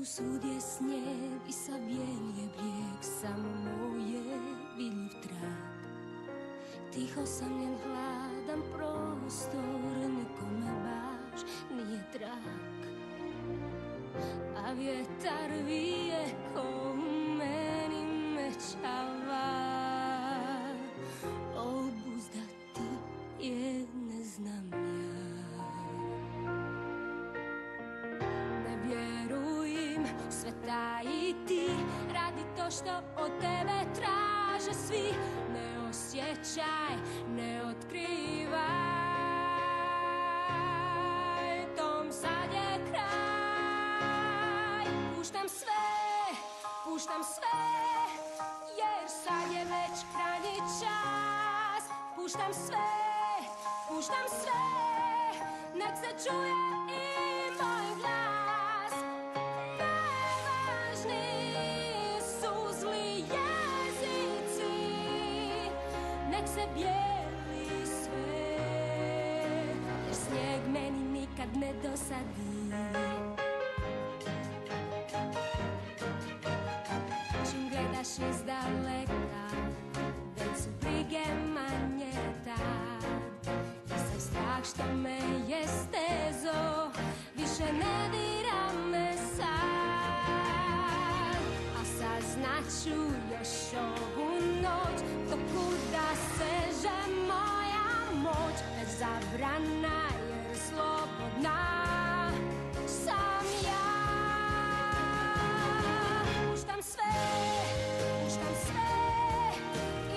Tu svud je snijeg i sav bijel je brijeg, samo moje vidljiv trag. Tiho samljen hladan prostor, nikome baš nije drag. A vjetar vije ko meni mećava, obuzdati je ne znam ja. Ne vjerujem sve tajiti, radi to što od tebe traže svi. Ne osjećaj, ne otkrivaj, tom sad je kraj. Puštam sve, jer sad je već krajnji čas. Puštam sve, nek se čuje i moj glas. Najvažniji su zli jezici, nek se bijeli sve, jer snijeg meni nikad ne dosadi. Čim gledaš iz daleka, već su brige manje tad. I sad strah što me je stezo, više ne dira me sad. A saznaću još ovu noć, do kuda seže moja moć. Bez zabrana jer slobodna sam ja. Puštam sve i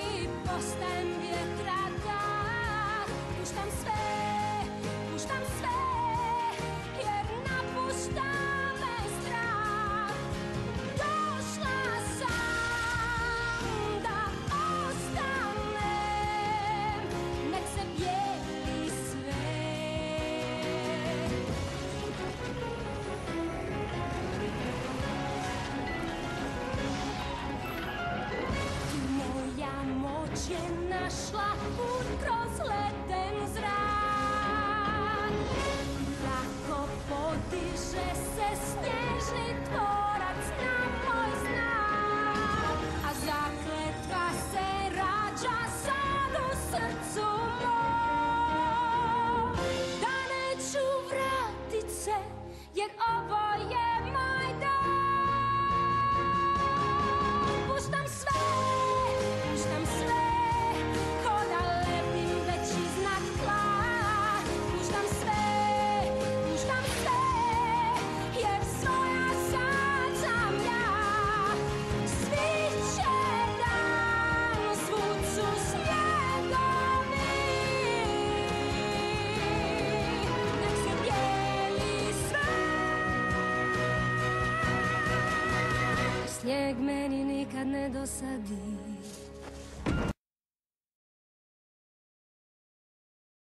postajem vjetradak. Puštam sve, jer napušta me strah. Došla sam da ostanem, nek se bijeli sve. Moja moć je našla put kroz leden zrak. Lako podiže se snježni tvorac na moj znak. A zakletva se rađa sad u srcu mom, da neću vratit se, jer ovo je moj dom. Puštam sve, ko da letim već iznad tla. Puštam sve, jer svoja sad sam ja. Sviće dan, svud su snjegovi, nek se bijeli sve. Snijeg meni nikad ne dosadi.